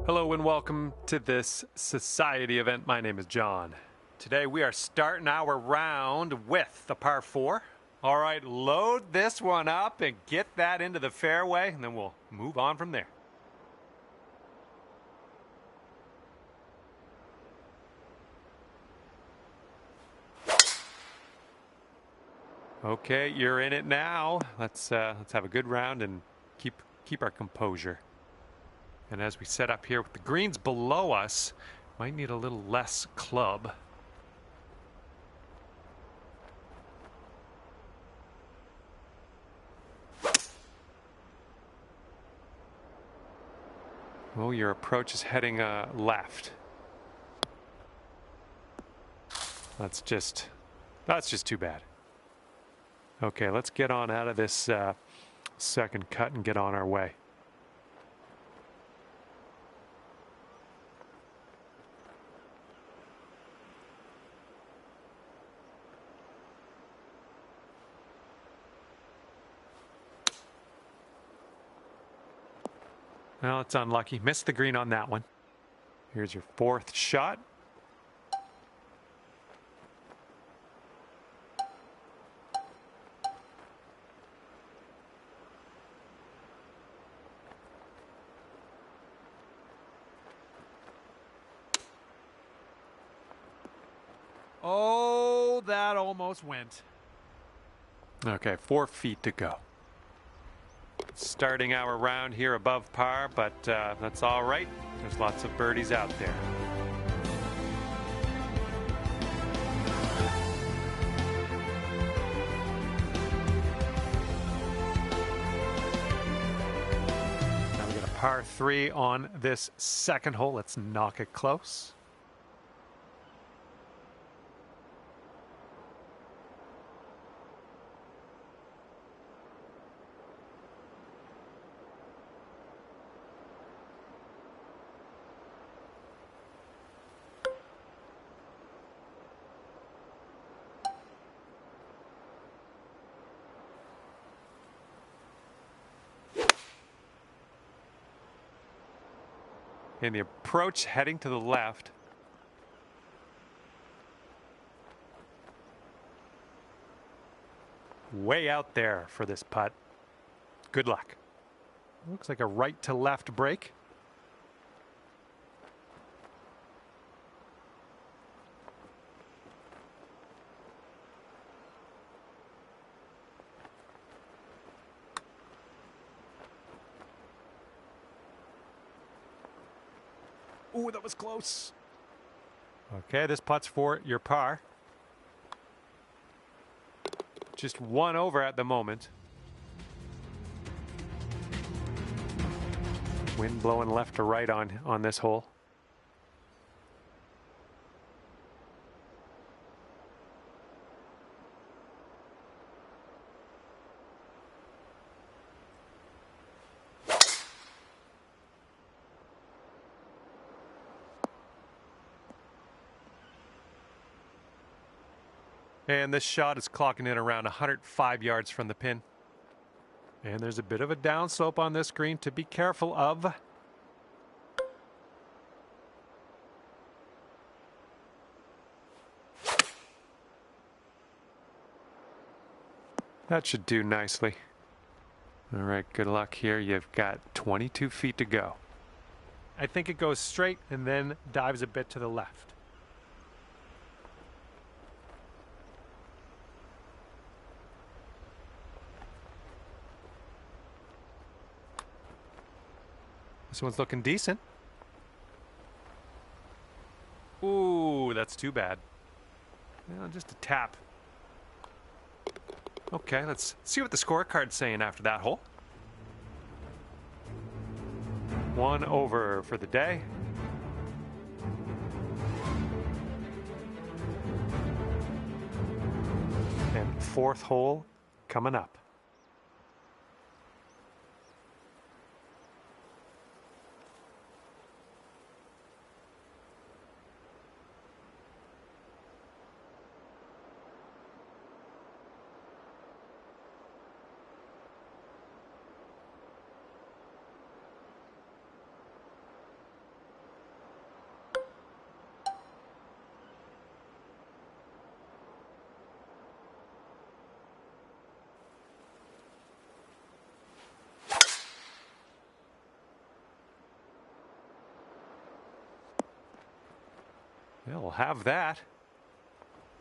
Hello and welcome to this society event. My name is John. Today we are starting our round with the par 4. All right, load this one up and get that into the fairway, and then we'll move on from there. Okay, you're in it now. Let's have a good round and keep our composure. And as we set up here with the greens below us, might need a little less club. Oh, your approach is heading left. That's just too bad. Okay, let's get on out of this second cut and get on our way. Well, it's unlucky. Missed the green on that one. Here's your fourth shot. Oh, that almost went. Okay, 4 feet to go. Starting our round here above par, but that's all right. There's lots of birdies out there. Now we got a par 3 on this second hole. Let's knock it close. And the approach heading to the left. Way out there for this putt. Good luck. Looks like a right to left break. Ooh, that was close. Okay, this putt's for your par. Just one over at the moment. Wind blowing left to right on this hole. And this shot is clocking in around 105 yards from the pin. And there's a bit of a downslope on this green to be careful of. That should do nicely. All right, good luck here. You've got 22 feet to go. I think it goes straight and then dives a bit to the left. This one's looking decent. Ooh, that's too bad. Well, just a tap. Okay, let's see what the scorecard's saying after that hole. 1 over for the day. And fourth hole coming up. We'll have that.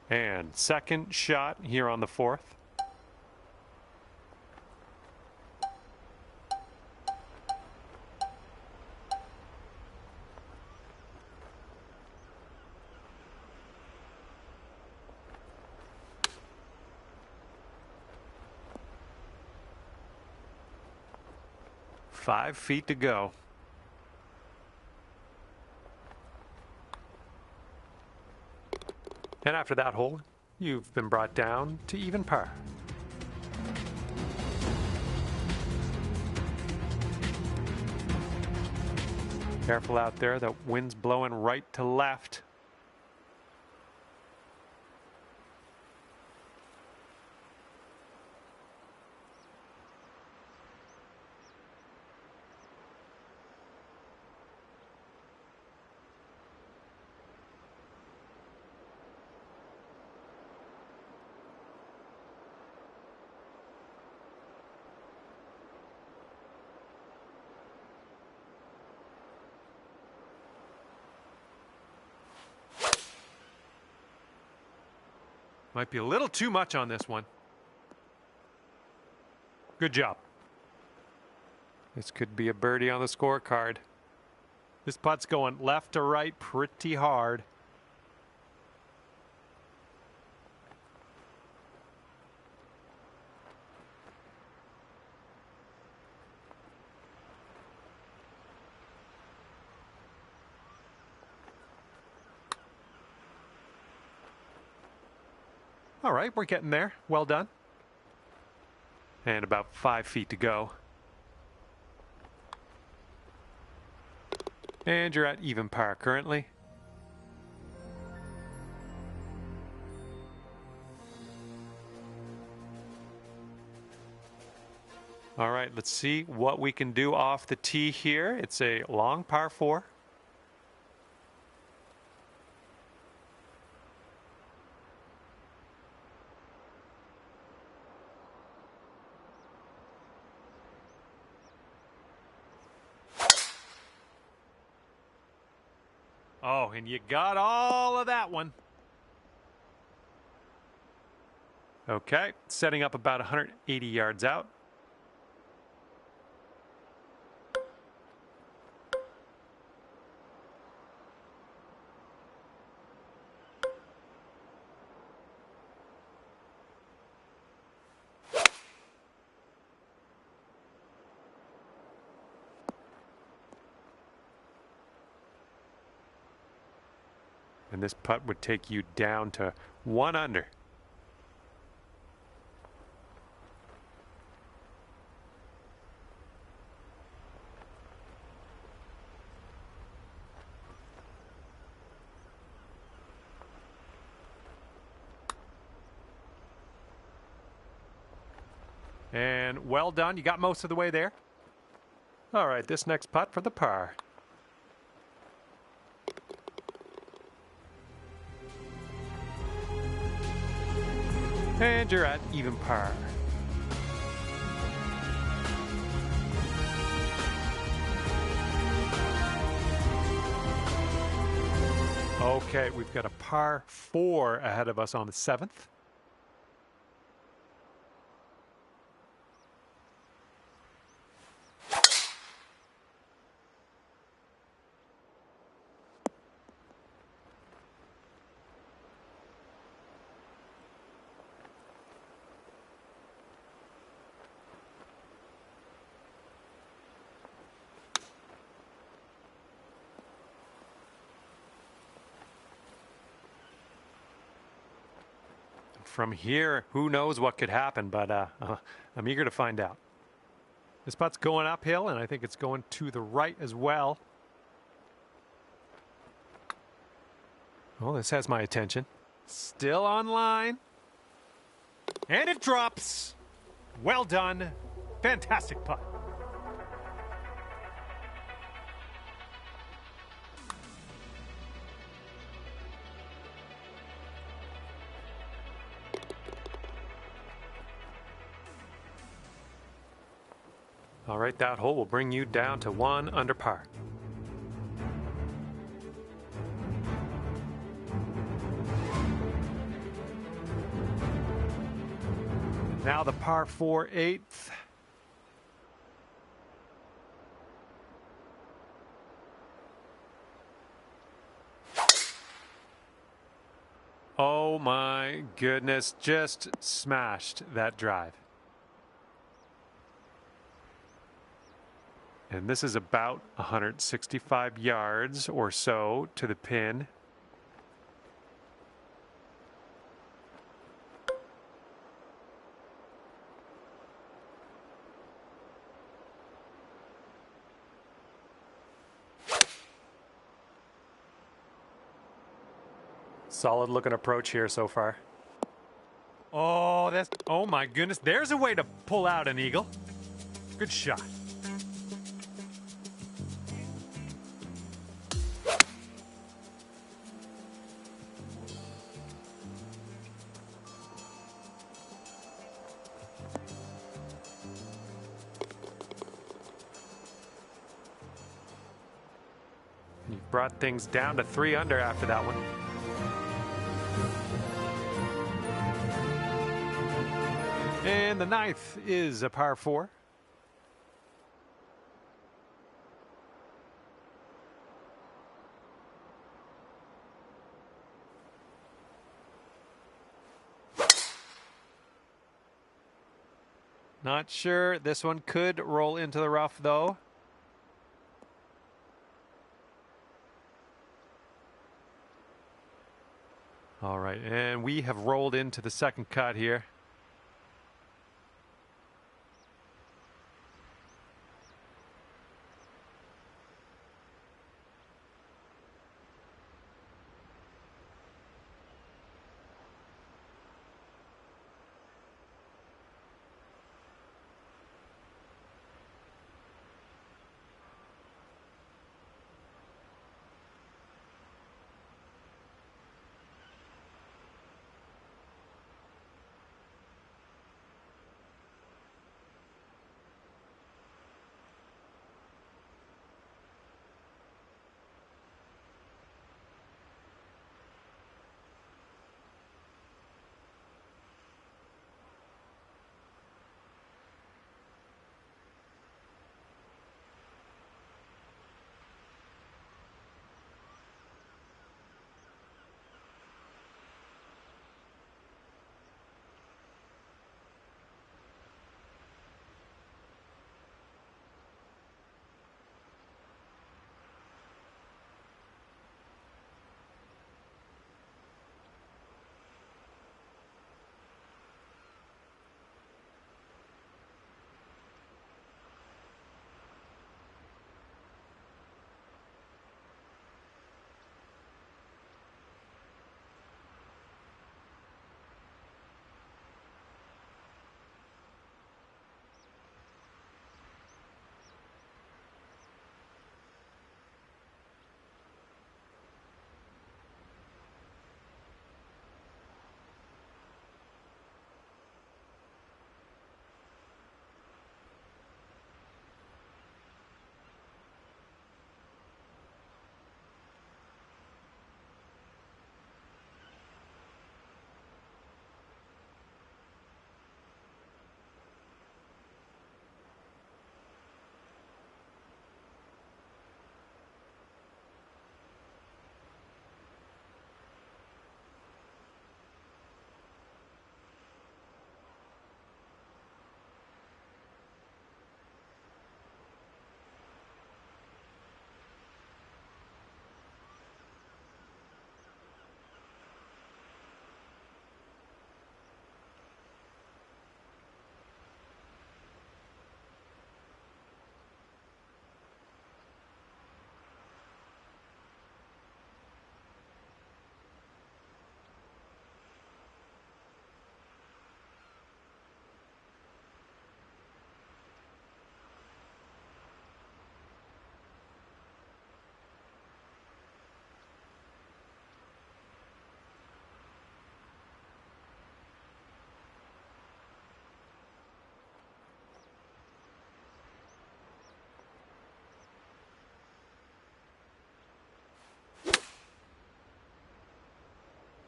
And second shot here on the fourth. Five feet to go. And after that hole, you've been brought down to even par. Careful out there, the wind's blowing right to left. Might be a little too much on this one. Good job. This could be a birdie on the scorecard. This putt's going left to right pretty hard. All right, we're getting there. Well done. And about 5 feet to go. And you're at even par currently. All right, let's see what we can do off the tee here. It's a long par 4. Oh, and you got all of that one. Okay, setting up about 180 yards out. And this putt would take you down to 1 under. And well done. You got most of the way there. All right, this next putt for the par. And you're at even par. Okay, we've got a par 4 ahead of us on the 7th. From here, who knows what could happen, but I'm eager to find out. This putt's going uphill, and I think it's going to the right as well. Oh, this has my attention. Still on line. And it drops. Well done. Fantastic putt. All right, that hole will bring you down to 1 under par. Now the par 4 eighth. Oh my goodness, just smashed that drive. And this is about 165 yards or so to the pin. Solid looking approach here so far. Oh my goodness. There's a way to pull out an eagle. Good shot. You brought things down to 3 under after that one. And the 9th is a par 4. Not sure. This one could roll into the rough, though. All right, and we have rolled into the second cut here.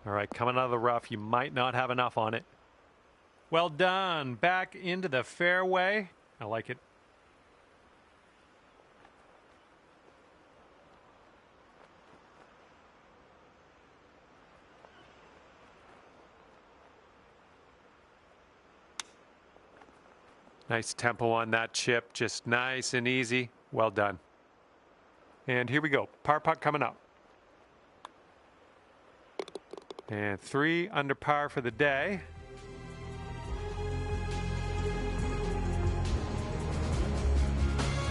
All right, coming out of the rough, you might not have enough on it. Well done. Back into the fairway. I like it. Nice tempo on that chip. Just nice and easy. Well done. And here we go. Par putt coming up. And 3 under par for the day.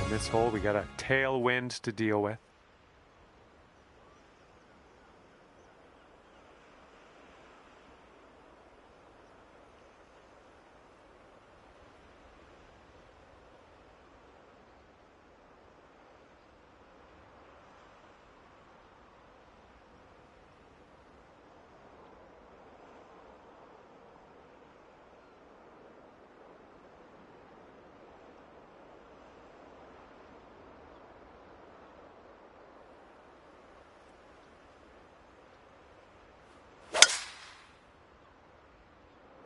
And this hole, we got a tailwind to deal with.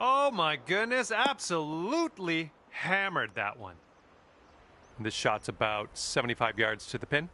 Oh my goodness, absolutely hammered that one. This shot's about 75 yards to the pin.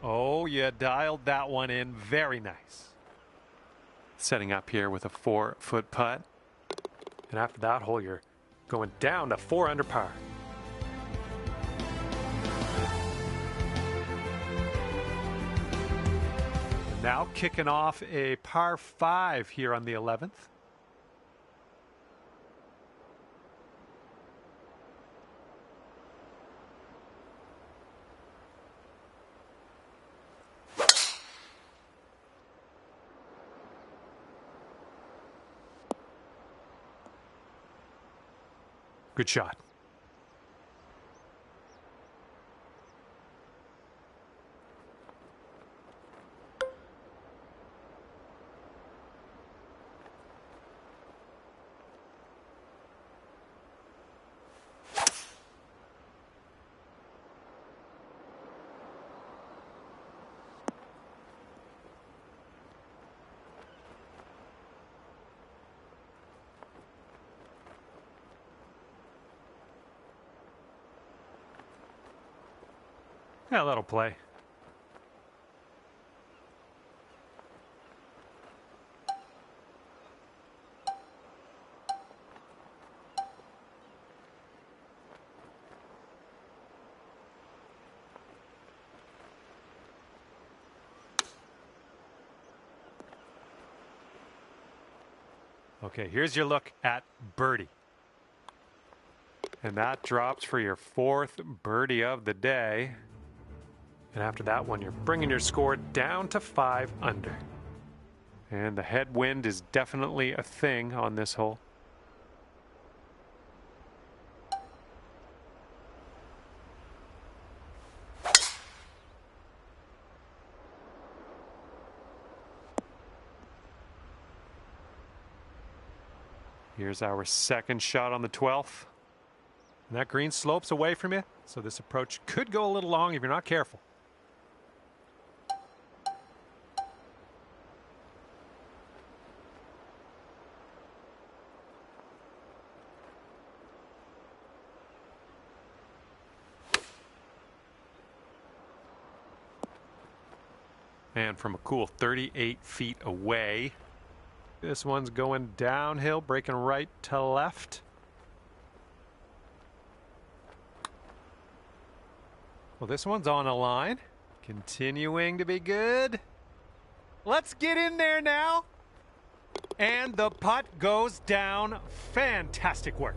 Oh, you dialed that one in very nice. Setting up here with a 4-foot putt. And after that hole, you're going down to 4 under par. Now kicking off a par 5 here on the 11th. Good shot. Yeah, that'll play. Okay, here's your look at birdie. And that drops for your 4th birdie of the day. And after that one, you're bringing your score down to 5 under. And the headwind is definitely a thing on this hole. Here's our second shot on the 12th. And that green slopes away from you, so this approach could go a little long if you're not careful. And from a cool 38 feet away, this one's going downhill, breaking right to left. Well, this one's on a line, continuing to be good. Let's get in there now. And the putt goes down. Fantastic work.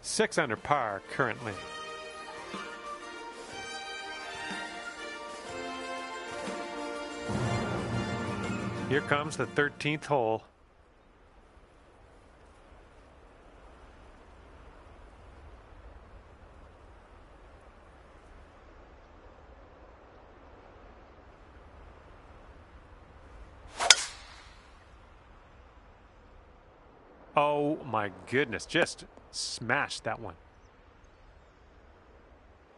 Six under par currently. Here comes the 13th hole. Oh my goodness, just smashed that one.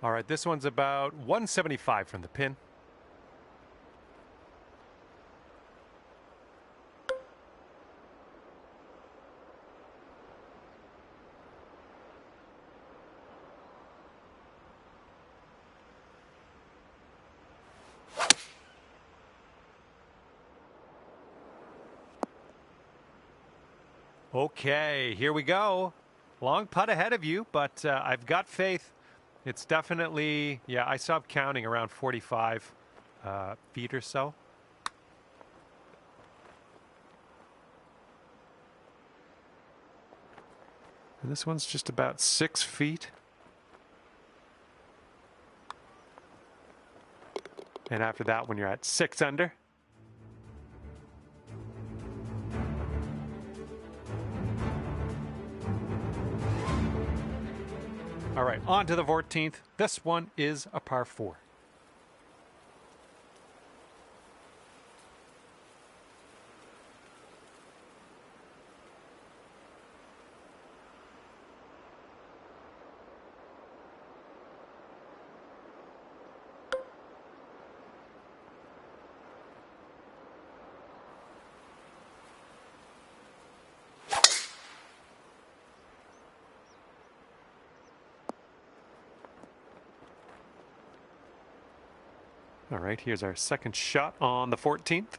All right, this one's about 175 from the pin. Okay, here we go. Long putt ahead of you, but I've got faith. It's definitely, yeah, I stopped counting around 45 feet or so. And this one's just about 6 feet. And after that one, you're at 6 under. All right, on to the 14th. This one is a par 4. All right, here's our second shot on the 14th.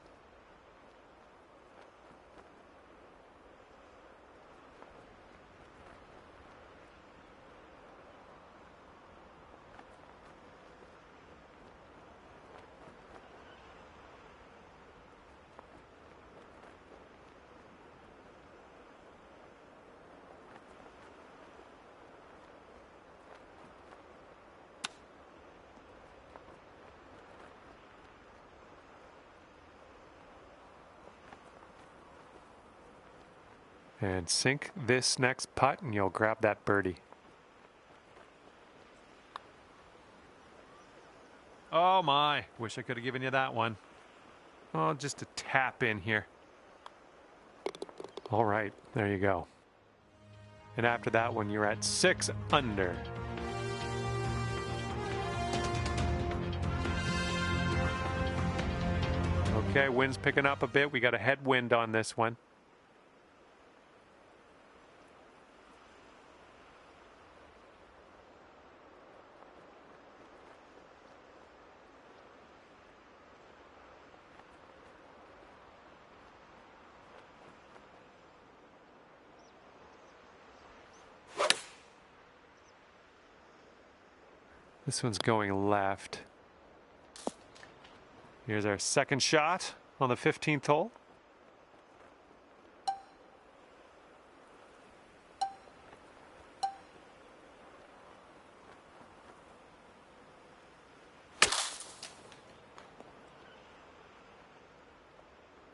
And sink this next putt and you'll grab that birdie. Oh my, wish I could have given you that one. Oh, just a tap in here. All right, there you go. And after that one, you're at 6 under. Okay, wind's picking up a bit. We got a headwind on this one. This one's going left. Here's our second shot on the 15th hole.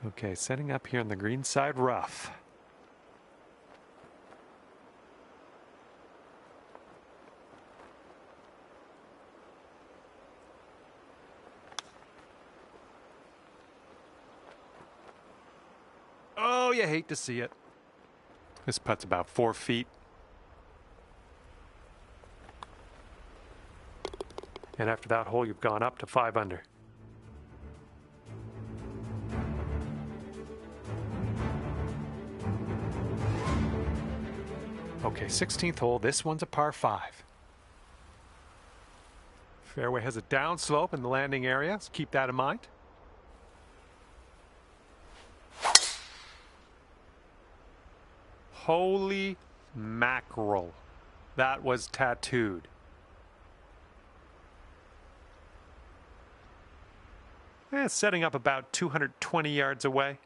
Okay, setting up here on the green side rough. Oh, you hate to see it. This putt's about 4 feet. And after that hole, you've gone up to 5 under. Okay, 16th hole. This one's a par 5. Fairway has a downslope in the landing area, so keep that in mind. Holy mackerel. That was tattooed. Setting up about 220 yards away.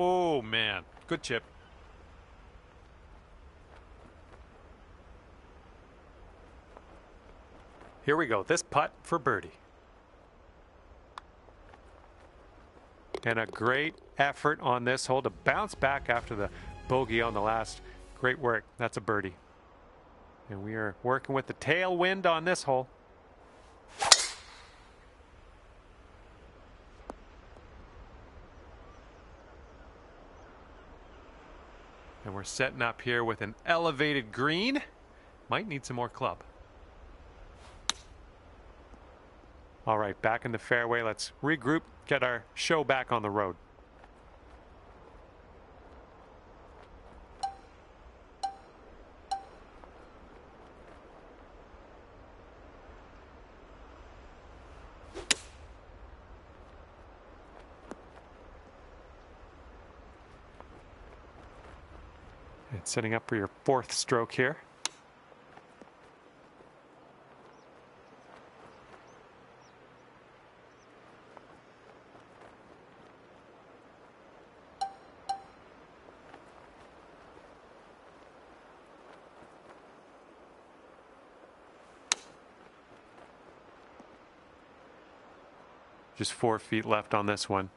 Oh, man. Good chip. Here we go. This putt for birdie. And a great effort on this hole to bounce back after the bogey on the last. Great work. That's a birdie. And we are working with the tailwind on this hole. And we're setting up here with an elevated green. Might need some more club. All right, back in the fairway. Let's regroup, get our show back on the road. And setting up for your fourth stroke here. Just 4 feet left on this one.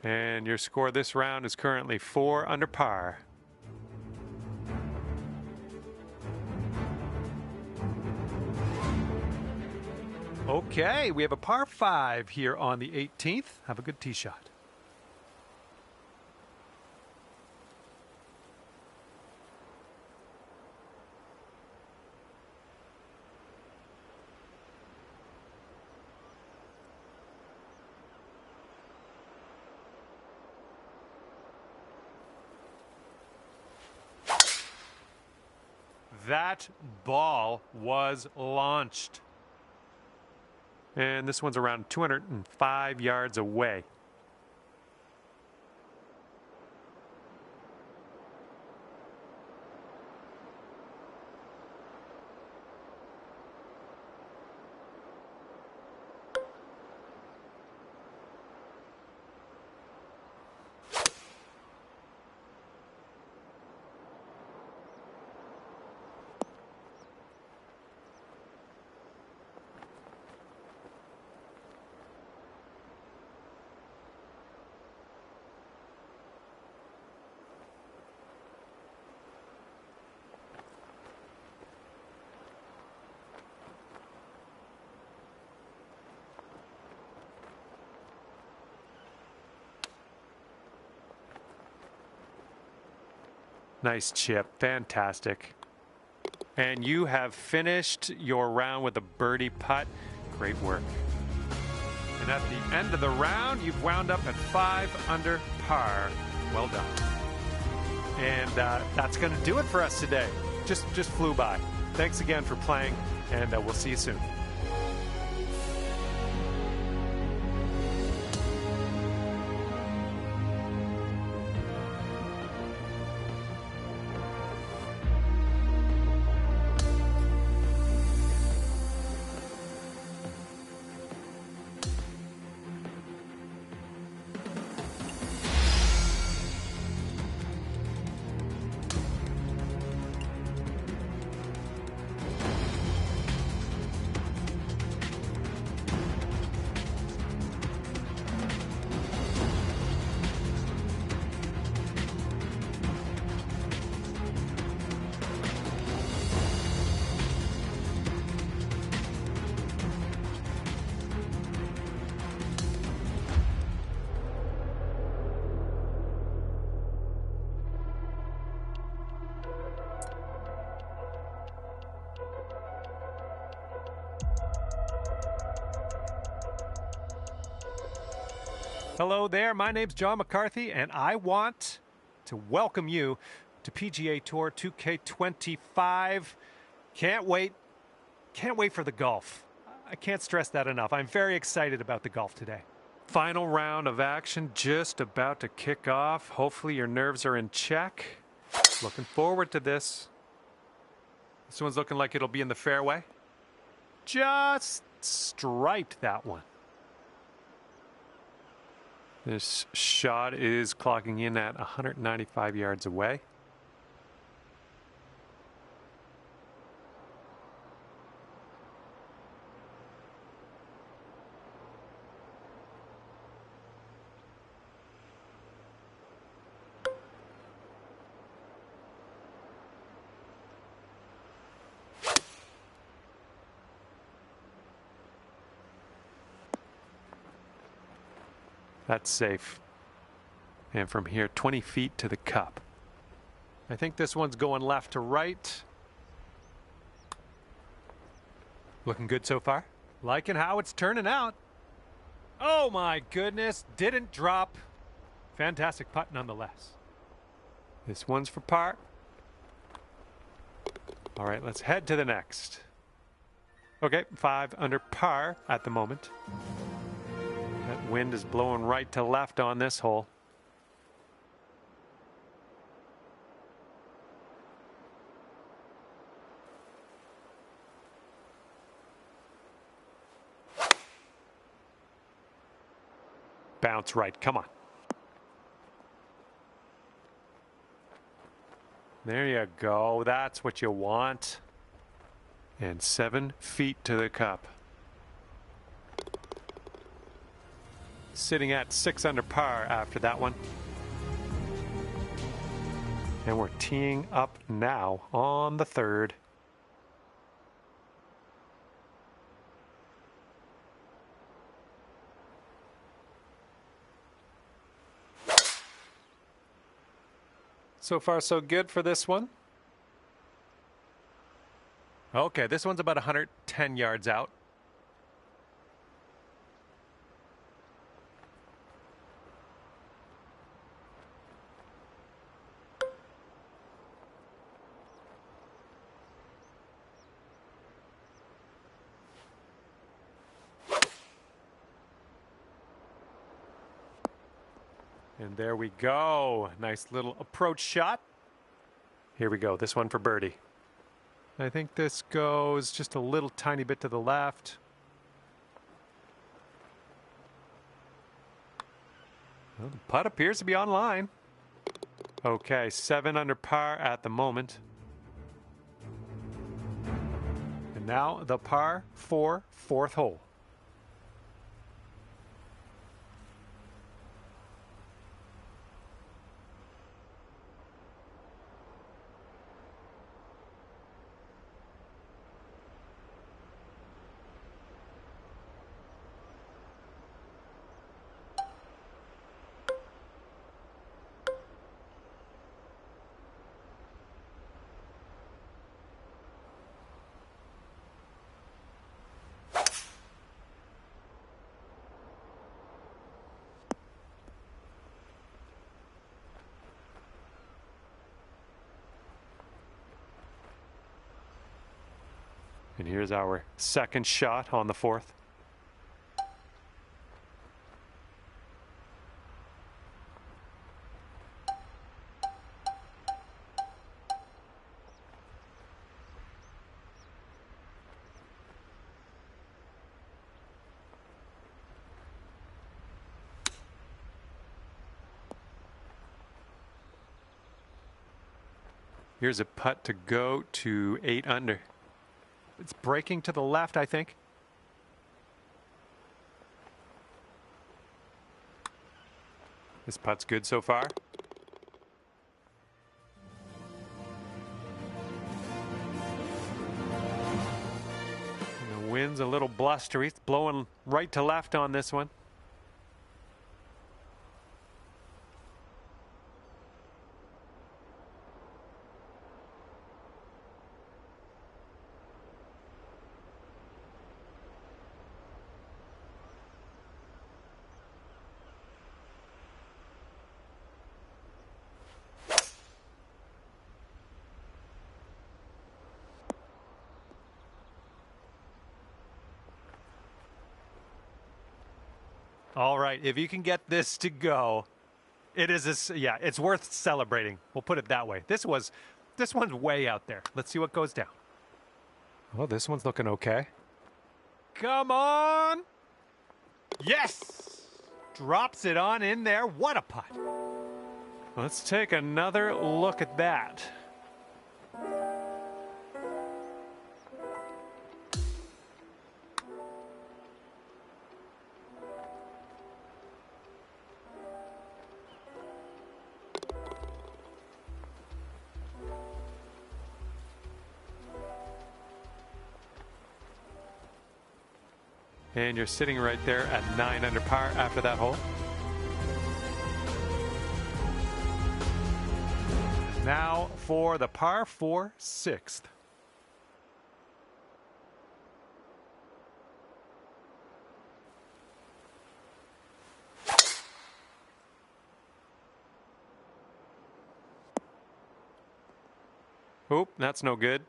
And your score this round is currently 4 under par. Okay, we have a par 5 here on the 18th. Have a good tee shot. That ball was launched. And this one's around 205 yards away. Nice chip. Fantastic. And you have finished your round with a birdie putt. Great work. And at the end of the round, you've wound up at 5 under par. Well done. And that's going to do it for us today. Just flew by. Thanks again for playing, and we'll see you soon. Hello there, my name's John McCarthy, and I want to welcome you to PGA Tour 2K25. Can't wait for the golf. I can't stress that enough. I'm very excited about the golf today. Final round of action just about to kick off. Hopefully your nerves are in check. Looking forward to this. This one's looking like it'll be in the fairway. Just striped that one. This shot is clocking in at 195 yards away. That's safe. And from here, 20 feet to the cup. I think this one's going left to right. Looking good so far. Liking how it's turning out. Oh my goodness, didn't drop. Fantastic putt nonetheless. This one's for par. All right, let's head to the next. Okay, 5 under par at the moment. That wind is blowing right to left on this hole. Bounce right, come on. There you go, that's what you want. And 7 feet to the cup. Sitting at 6 under par after that one. And we're teeing up now on the third. So far so good for this one. Okay, this one's about 110 yards out. And there we go. Nice little approach shot. Here we go. This one for birdie. I think this goes just a little tiny bit to the left. Well, the putt appears to be on line. Okay, 7 under par at the moment. And now the par 4 fourth hole. And here's our second shot on the fourth. Here's a putt to go to 8 under. It's breaking to the left, I think. This putt's good so far. And the wind's a little blustery. It's blowing right to left on this one. All right, if you can get this to go, it's worth celebrating. We'll put it that way. This one's way out there. Let's see what goes down. Oh, this one's looking okay. Come on. Yes! Drops it on in there. What a putt. Let's take another look at that. And you're sitting right there at 9 under par after that hole. Now for the par 4 6th. Oop, that's no good.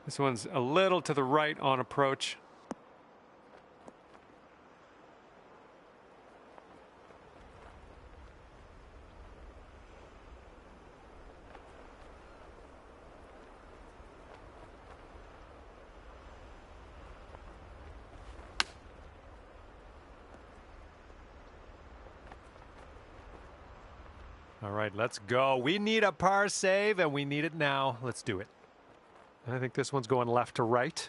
This one's a little to the right on approach. All right, let's go. We need a par save, and we need it now. Let's do it. I think this one's going left to right.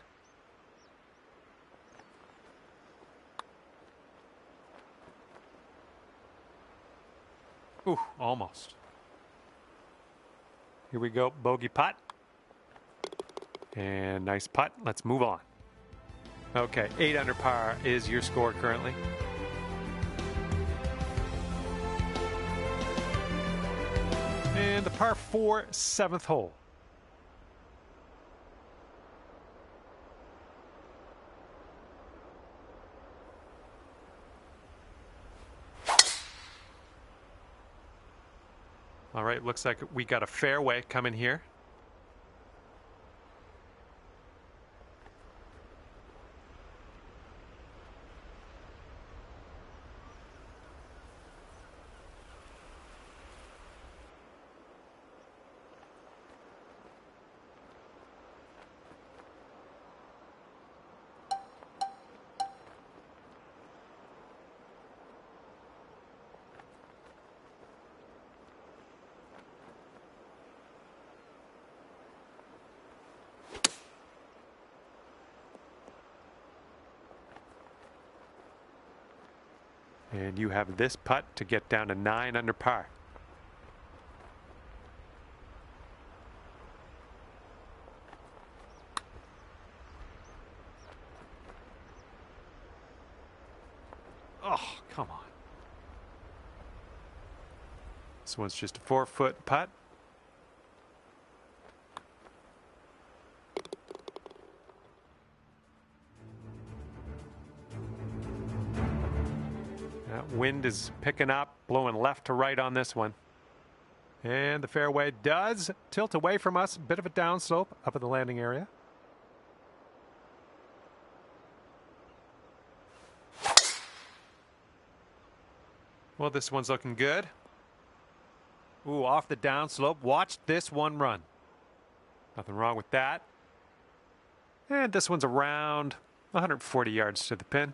Ooh, almost. Here we go, bogey putt. And nice putt. Let's move on. Okay, 8 under par is your score currently. And the par 4 7th hole. All right, looks like we got a fairway coming here. And you have this putt to get down to 9 under par. Oh, come on. This one's just a 4-foot putt. Wind is picking up, blowing left to right on this one. And the fairway does tilt away from us. Bit of a downslope up at the landing area. Well, this one's looking good. Ooh, off the downslope. Watch this one run. Nothing wrong with that. And this one's around 140 yards to the pin.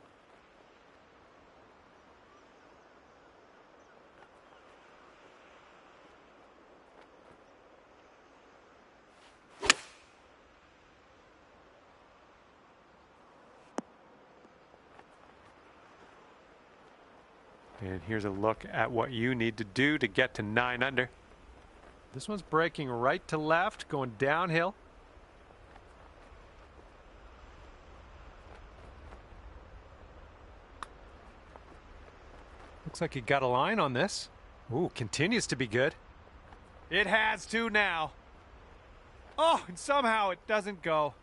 And here's a look at what you need to do to get to 9 under. This one's breaking right to left, going downhill. Looks like you got a line on this. Ooh, continues to be good. It has to now. Oh, and somehow it doesn't go.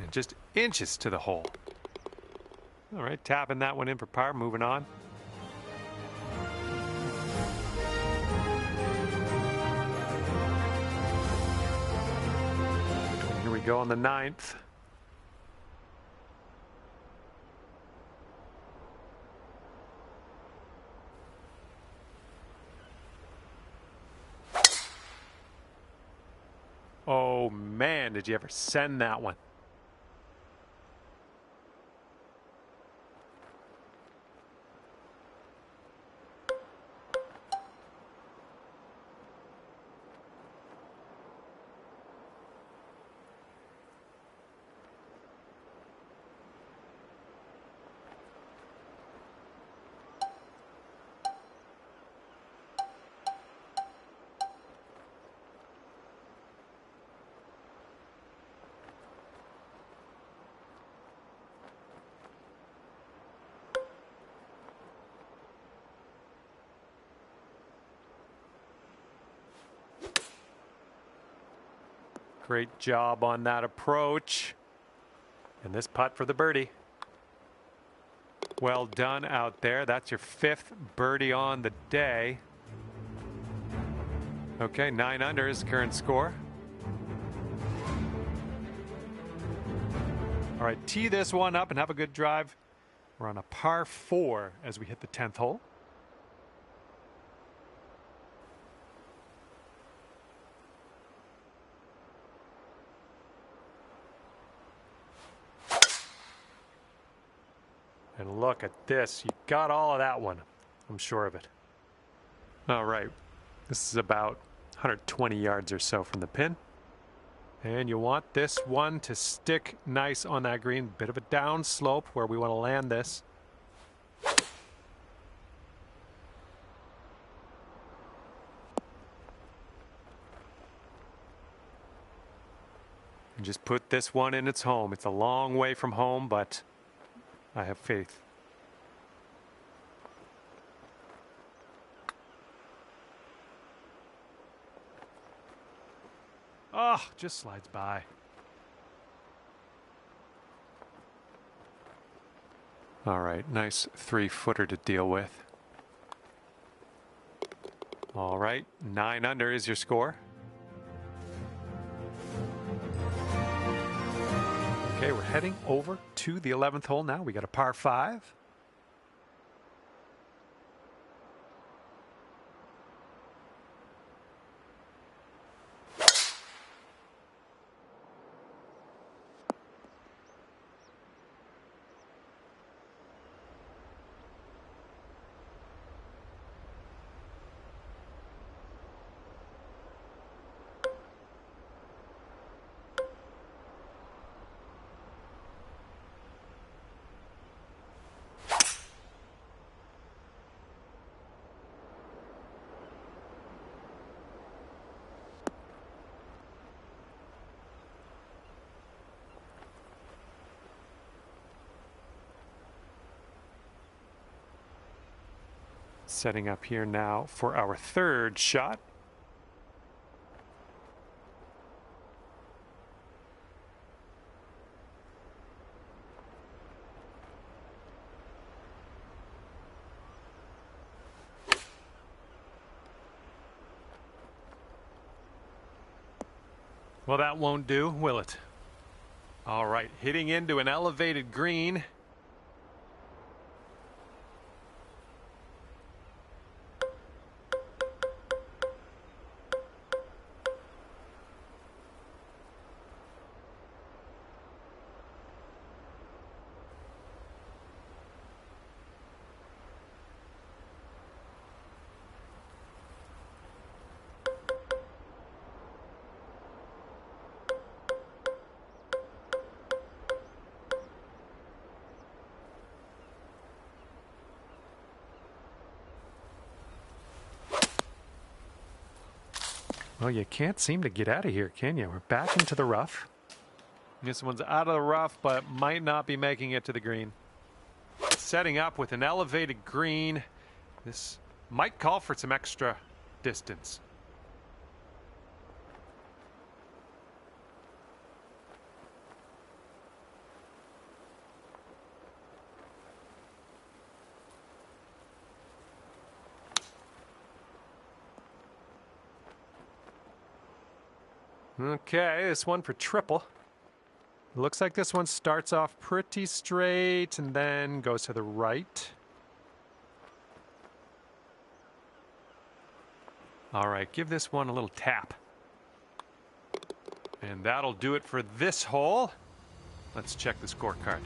And just inches to the hole. All right, tapping that one in for par, moving on. go on the 9th. Oh man, did you ever send that one? Great job on that approach. And this putt for the birdie. Well done out there. That's your 5th birdie on the day. Okay, 9 under is the current score. All right, tee this one up and have a good drive. We're on a par 4 as we hit the 10th hole. And look at this. You got all of that one. I'm sure of it. All right. This is about 120 yards or so from the pin. And you want this one to stick nice on that green. Bit of a down slope where we want to land this. And just put this one in its home. It's a long way from home, but I have faith. Oh, just slides by. All right, nice 3-footer to deal with. All right, 9 under is your score. Okay, we're heading over to the 11th hole now. We got a par 5. Setting up here now for our 3rd shot. Well, that won't do, will it? All right, hitting into an elevated green. Well, you can't seem to get out of here, can you? We're back into the rough. This one's out of the rough, but might not be making it to the green. Setting up with an elevated green. This might call for some extra distance. Okay, this one for triple. Looks like this one starts off pretty straight and then goes to the right. All right, give this one a little tap. And that'll do it for this hole. Let's check the scorecard.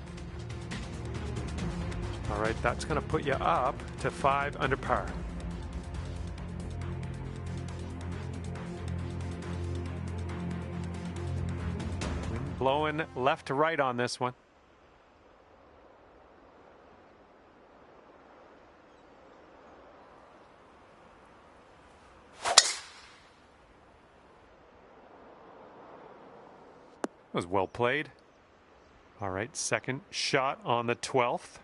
All right, that's going to put you up to 5 under par. Wind blowing left to right on this one. Was well played. All right, second shot on the 12th.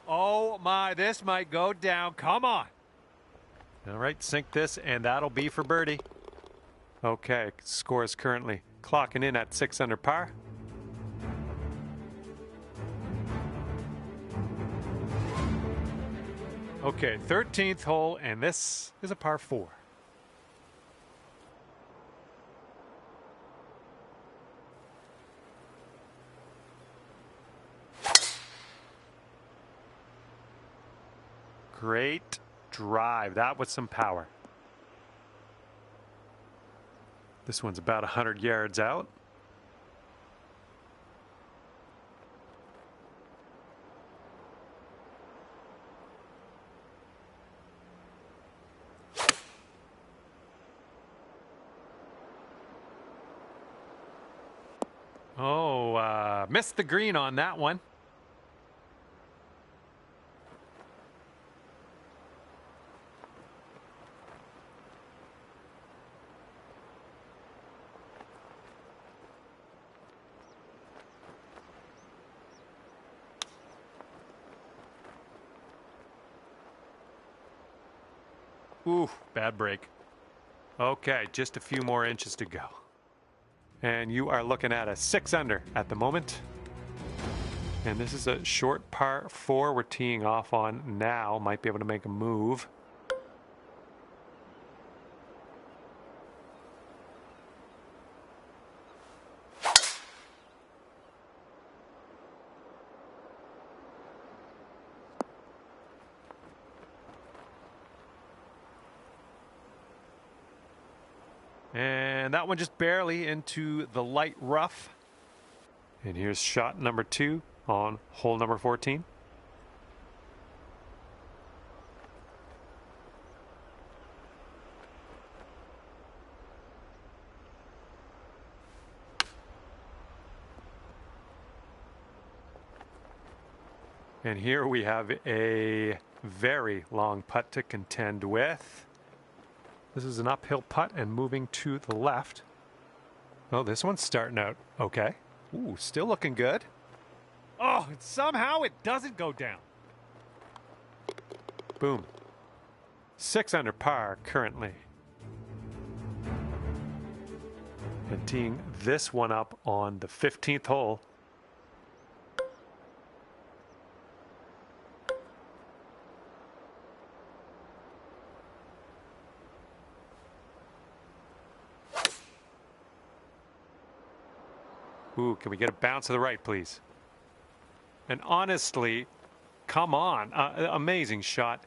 Oh my, this might go down. Come on. All right, sink this, and that'll be for birdie. Okay, score is currently clocking in at 6 under par. Okay, 13th hole, and this is a par 4. Great drive. That was some power. This one's about 100 yards out. Oh, missed the green on that one. Ooh, bad break. Okay, just a few more inches to go. And you are looking at a 6 under at the moment. And this is a short par 4 we're teeing off on now. Might be able to make a move. And that one just barely into the light rough. And here's shot number 2 on hole number 14. And here we have a very long putt to contend with. This is an uphill putt and moving to the left. Oh, this one's starting out okay. Ooh, still looking good. Oh, and somehow it doesn't go down. Boom. 6 under par currently. And teeing this one up on the 15th hole. Ooh, can we get a bounce to the right, please? And honestly, come on. Amazing shot.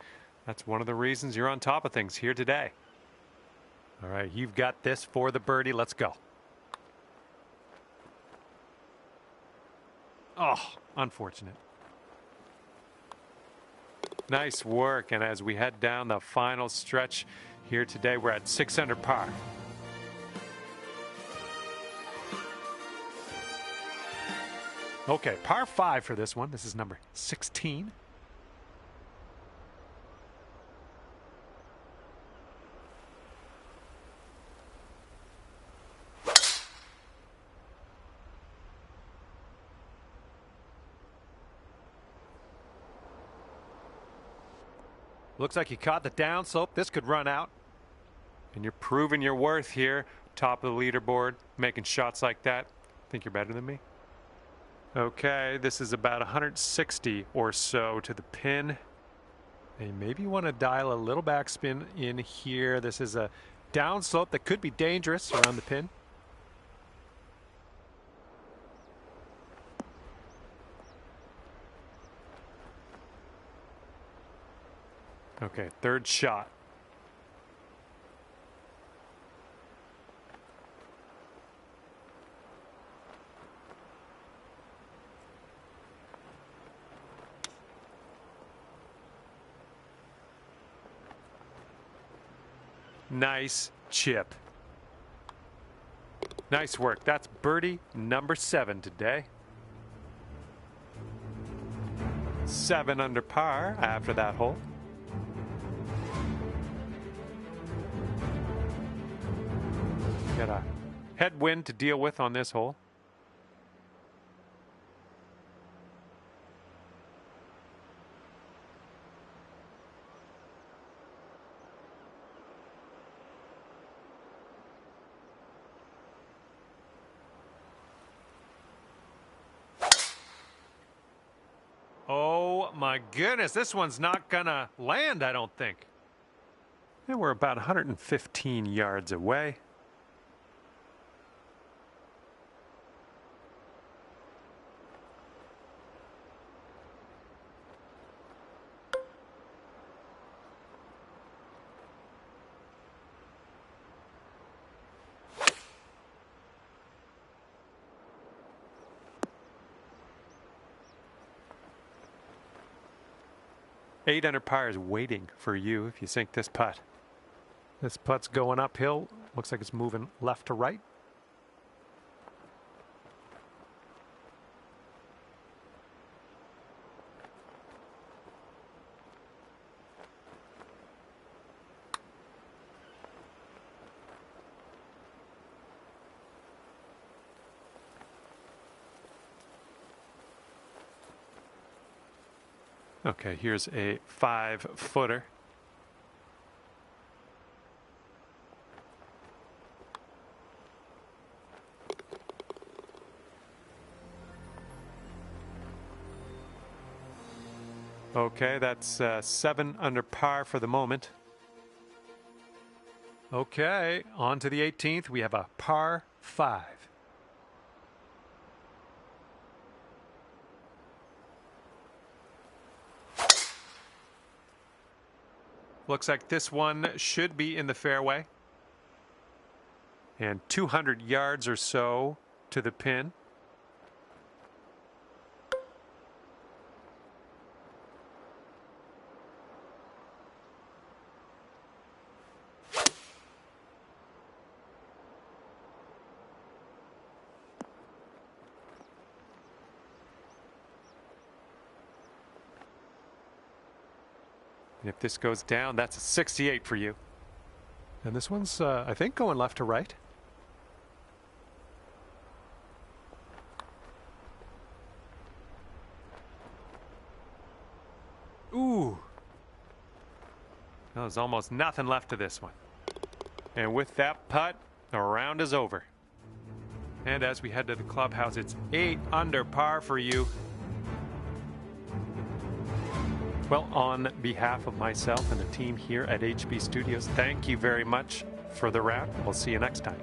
That's one of the reasons you're on top of things here today. All right, you've got this for the birdie. Let's go. Oh, unfortunate. Nice work. And as we head down the final stretch here today, we're at 6 under par. Okay, par 5 for this one. This is number 16. Looks like you caught the downslope. This could run out. And you're proving your worth here. Top of the leaderboard, making shots like that. Think you're better than me? Okay, this is about 160 or so to the pin. And maybe you want to dial a little backspin in here. This is a downslope that could be dangerous around the pin. Okay, third shot. Nice chip. Nice work. That's birdie number 7 today. 7 under par after that hole. Got a headwind to deal with on this hole. Oh my goodness, this one's not gonna land, I don't think. And we're about 115 yards away. Eight under par is waiting for you if you sink this putt. This putt's going uphill. Looks like it's moving left to right. Okay, here's a 5-footer. Okay, that's 7 under par for the moment. Okay, on to the 18th. We have a par 5. Looks like this one should be in the fairway. And 200 yards or so to the pin. And if this goes down, that's a 68 for you. And this one's, I think, going left to right. Ooh. There's almost nothing left to this one. And with that putt, the round is over. And as we head to the clubhouse, it's 8 under par for you. Well, on behalf of myself and the team here at HB Studios, thank you very much for the round. We'll see you next time.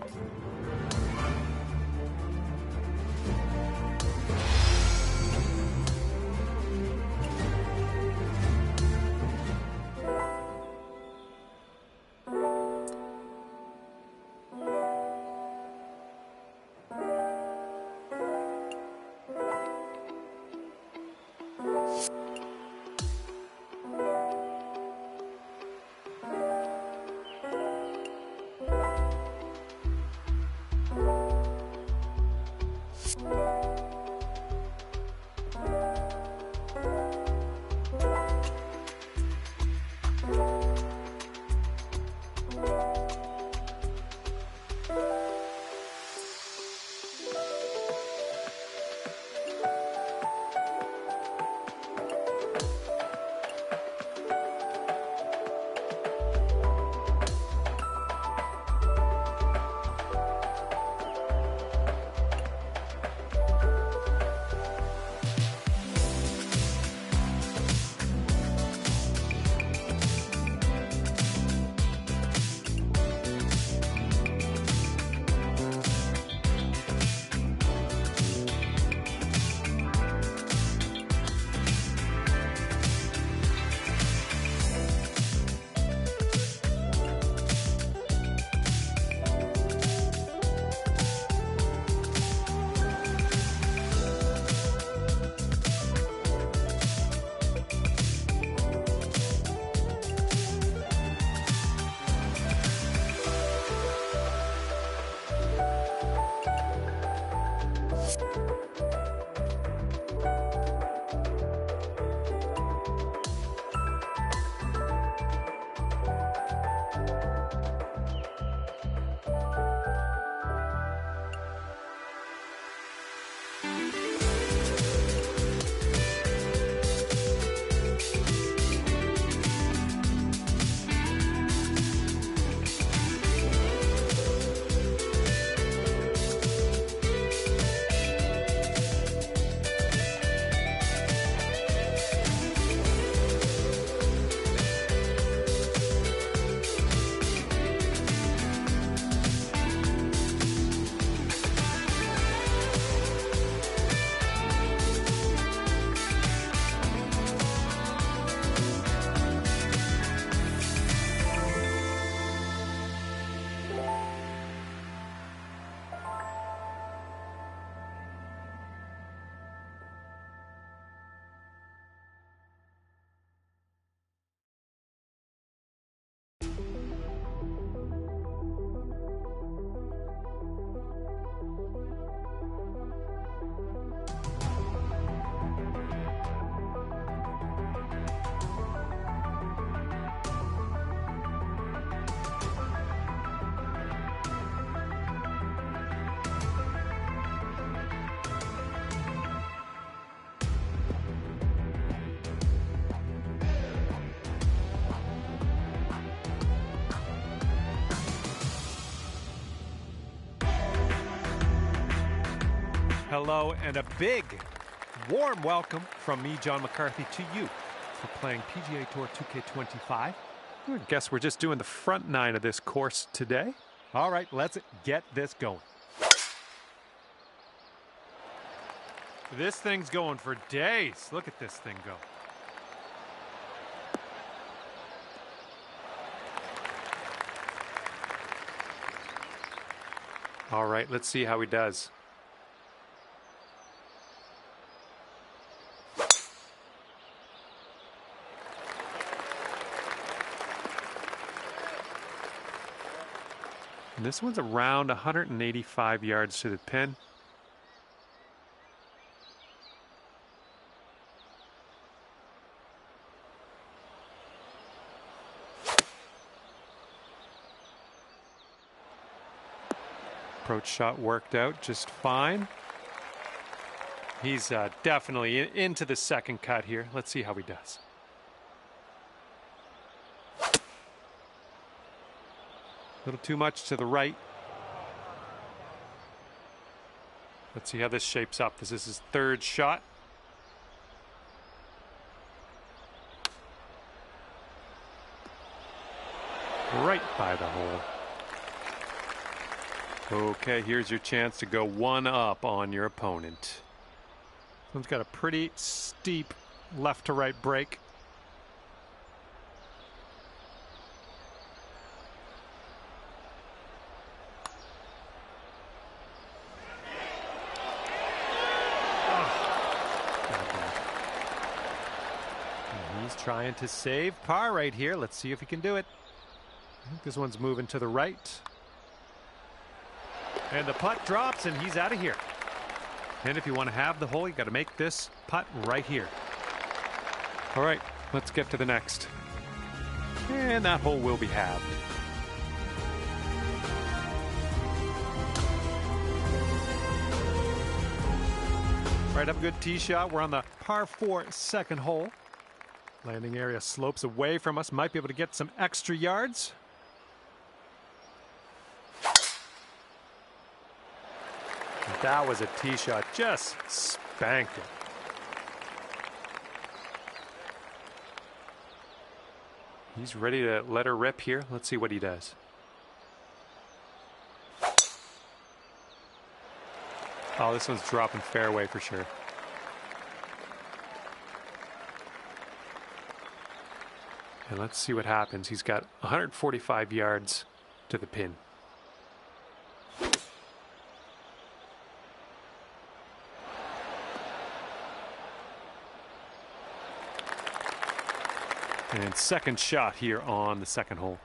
Hello and a big, warm welcome from me, John McCarthy, to you for playing PGA Tour 2K25. I guess we're just doing the front nine of this course today. All right, let's get this going. This thing's going for days. Look at this thing go. All right, let's see how he does. And this one's around 185 yards to the pin. Approach shot worked out just fine. He's definitely into the second cut here. Let's see how he does. A little too much to the right. Let's see how this shapes up. This is his third shot. Right by the hole. Okay, here's your chance to go one up on your opponent. This one's got a pretty steep left to right break. He's trying to save par right here. Let's see if he can do it. I think this one's moving to the right. And the putt drops, and he's out of here. And if you want to have the hole, you got to make this putt right here. All right, let's get to the next. And that hole will be halved. Right up, good tee shot. We're on the par 4 second hole. Landing area slopes away from us. Might be able to get some extra yards. That was a tee shot. Just spanked it. He's ready to let her rip here. Let's see what he does. Oh, this one's dropping fairway for sure. And let's see what happens. He's got 145 yards to the pin. And second shot here on the second hole.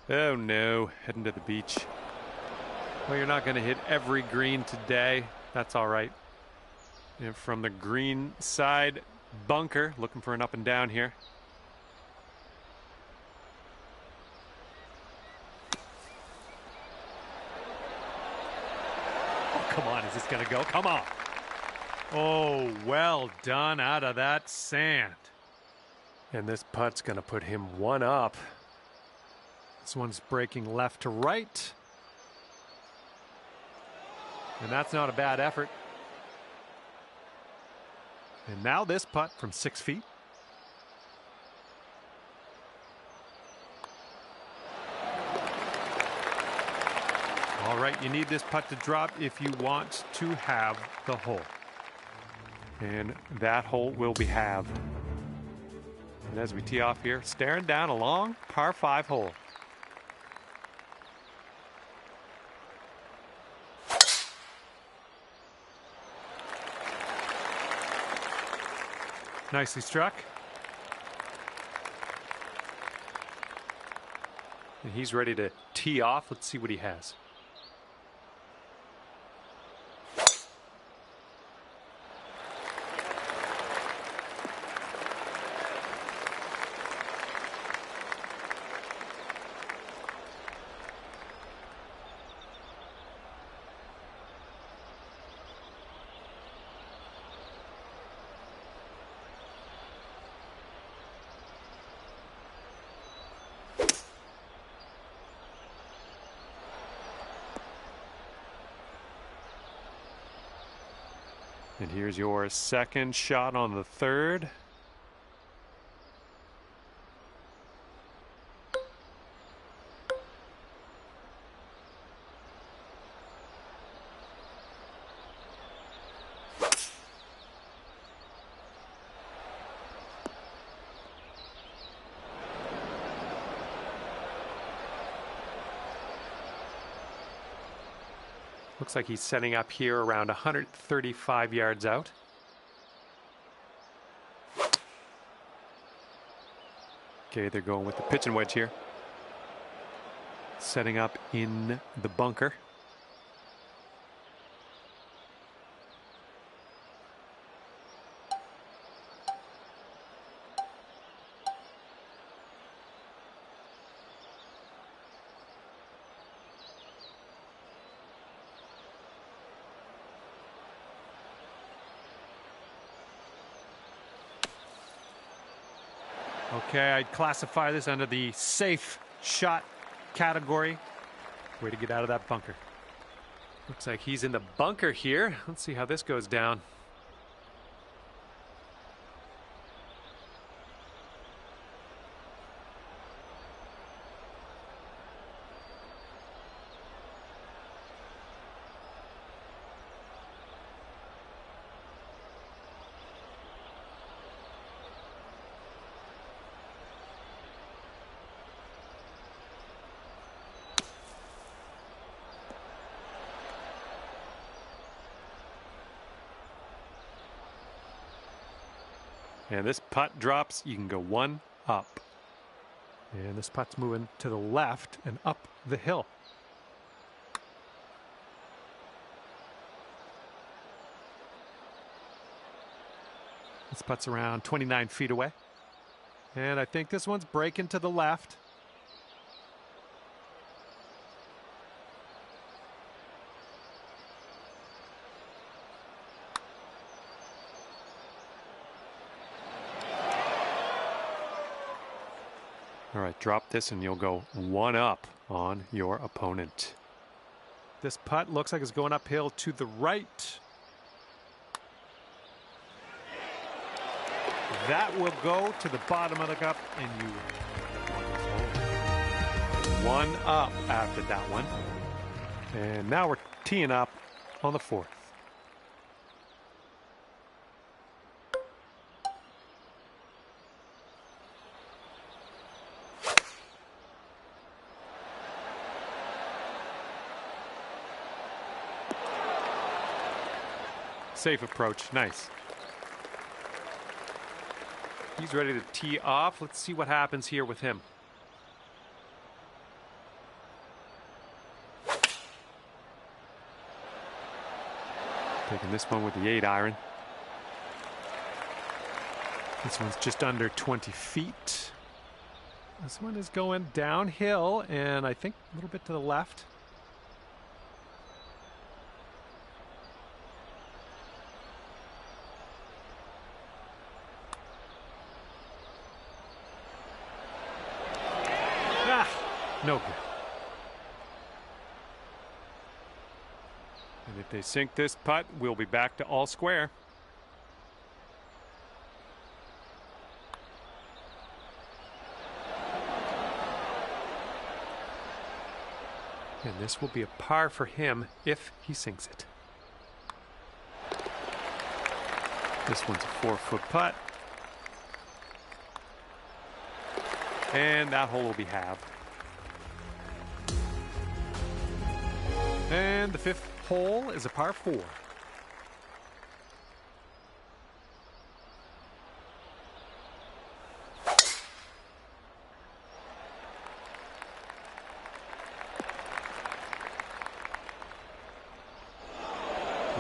Oh no, heading to the beach. Well, you're not going to hit every green today. That's all right. And from the green side bunker, looking for an up and down here. Come on, is this going to go? Come on. Oh, well done out of that sand. And this putt's going to put him one up. This one's breaking left to right. And that's not a bad effort. And now this putt from 6 feet. All right, you need this putt to drop if you want to have the hole. And that hole will be halved. And as we tee off here, staring down a long par 5 hole. Nicely struck. And he's ready to tee off. Let's see what he has. And here's your second shot on the third. Looks like he's setting up here around 135 yards out. Okay, they're going with the pitch and wedge here. Setting up in the bunker. Okay, I'd classify this under the safe shot category. Way to get out of that bunker. Looks like he's in the bunker here. Let's see how this goes down. And this putt drops, you can go one up. And this putt's moving to the left and up the hill. This putt's around 29 feet away. And I think this one's breaking to the left. All right, drop this and you'll go one up on your opponent. This putt looks like it's going uphill to the right. That will go to the bottom of the cup and you one up after that one. And now we're teeing up on the fourth. Safe approach, nice. He's ready to tee off. Let's see what happens here with him. Taking this one with the 8-iron. This one's just under 20 feet. This one is going downhill and I think a little bit to the left. No good. And if they sink this putt, we'll be back to all square. And this will be a par for him if he sinks it. This one's a 4-foot putt. And that hole will be halved. And the fifth hole is a par 4.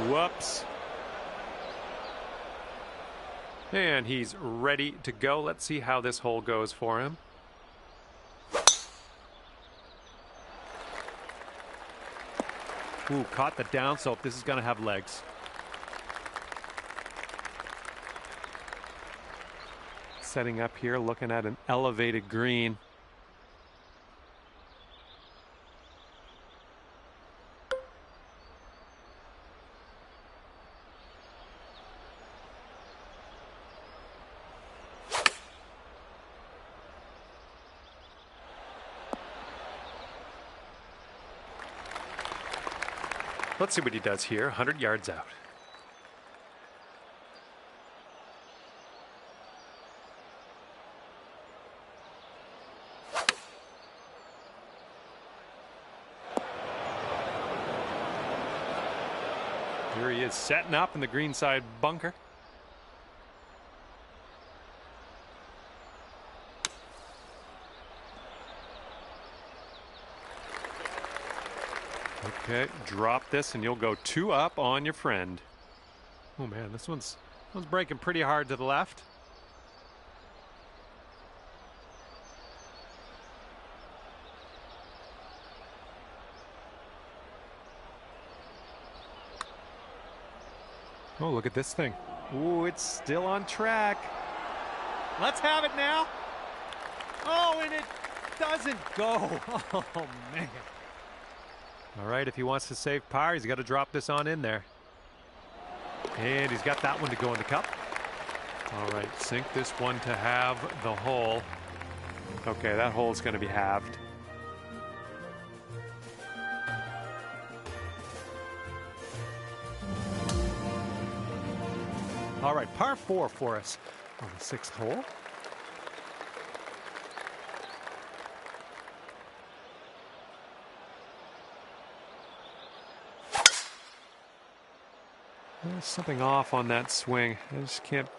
Whoops. And he's ready to go. Let's see how this hole goes for him. Ooh, caught the downslope. This is going to have legs. Setting up here, looking at an elevated green. Let's see what he does here. 100 yards out. Here he is setting up in the greenside bunker. Okay, drop this and you'll go 2 up on your friend. Oh man, this one's breaking pretty hard to the left. Oh, look at this thing. Ooh, it's still on track. Let's have it now. Oh, and it doesn't go. Oh, man. All right, if he wants to save par, he's got to drop this on in there. And he's got that one to go in the cup. All right, sink this one to have the hole. Okay, that hole's going to be halved. All right, par 4 for us on the 6th hole. There's something off on that swing. I just can't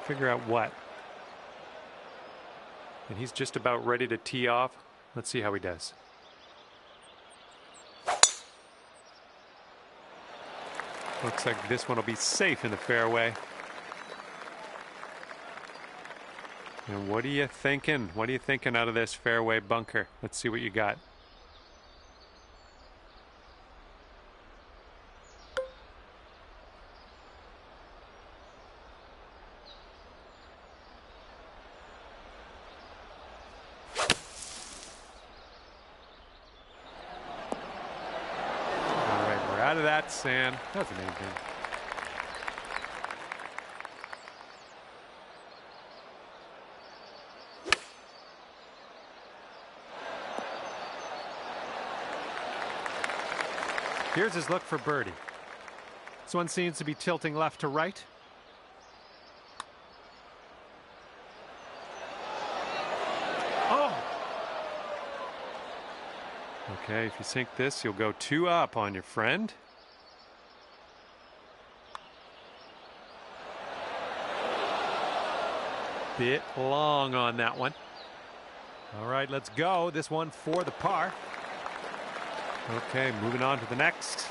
figure out what. And he's just about ready to tee off. Let's see how he does. Looks like this one will be safe in the fairway. And what are you thinking? What are you thinking out of this fairway bunker? Let's see what you got. Out of that sand. That's amazing. Here's his look for birdie. This one seems to be tilting left to right. Oh! Okay, if you sink this, you'll go 2 up on your friend. Bit long on that one. All right, let's go. This one for the par. Okay, moving on to the next.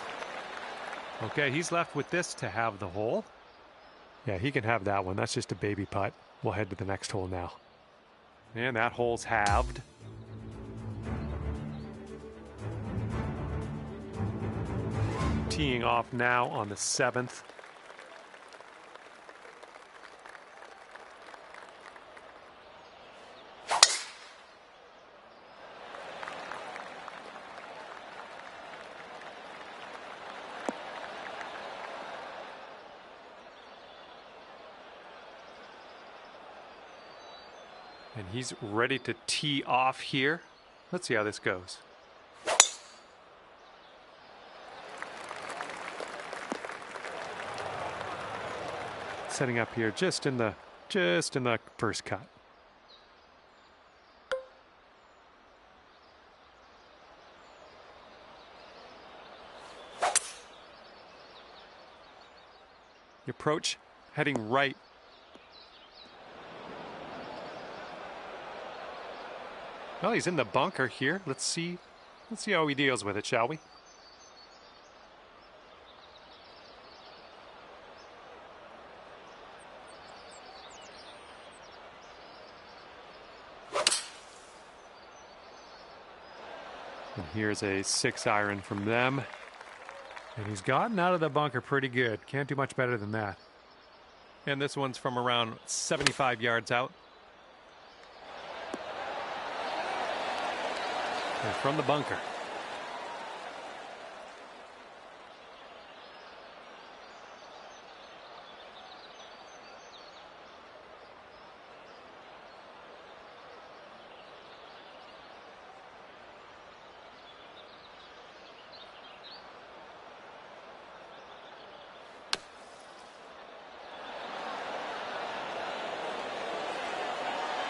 Okay, he's left with this to have the hole. Yeah, he can have that one. That's just a baby putt. We'll head to the next hole now. And that hole's halved. Teeing off now on the 7th. And he's ready to tee off here. Let's see how this goes. Setting up here just in the first cut. The approach heading right. Well, he's in the bunker here. Let's see how he deals with it, shall we? And here's a 6-iron from them. And he's gotten out of the bunker pretty good. Can't do much better than that. And this one's from around 75 yards out. And from the bunker.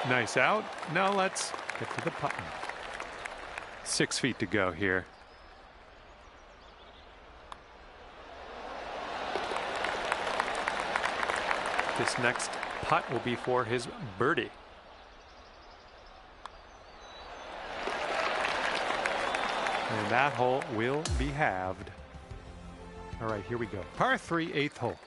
Nice out. Now let's get to the putting. 6 feet to go here. This next putt will be for his birdie. And that hole will be halved. All right, here we go. Par 3, 8th hole.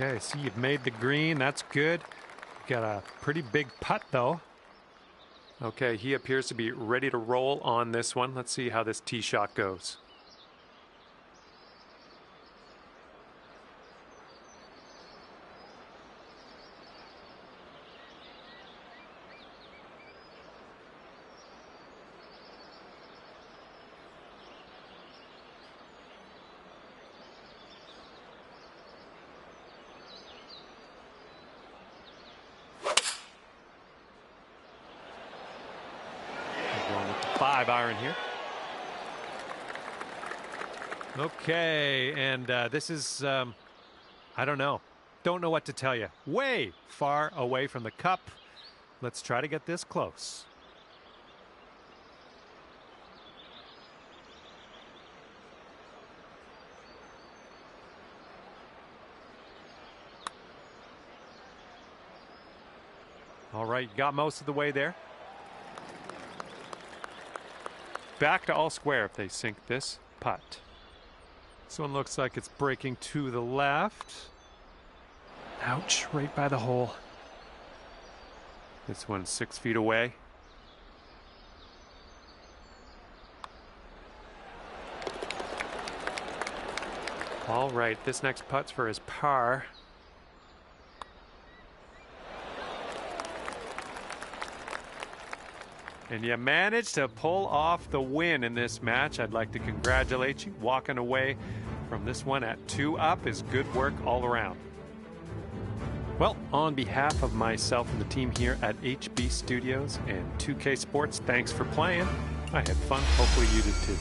Okay, see, you've made the green. That's good. Got a pretty big putt, though. Okay, he appears to be ready to roll on this one. Let's see how this tee shot goes. Going with the 5-iron here. Okay, and this is, I don't know. Don't know what to tell you. Way far away from the cup. Let's try to get this close. All right, got most of the way there. Back to all square if they sink this putt. This one looks like it's breaking to the left. Ouch, right by the hole. This one's 6 feet away. All right, this next putt's for his par. And you managed to pull off the win in this match. I'd like to congratulate you. Walking away from this one at 2 up is good work all around. Well, on behalf of myself and the team here at HB Studios and 2K Sports, thanks for playing. I had fun. Hopefully you did too.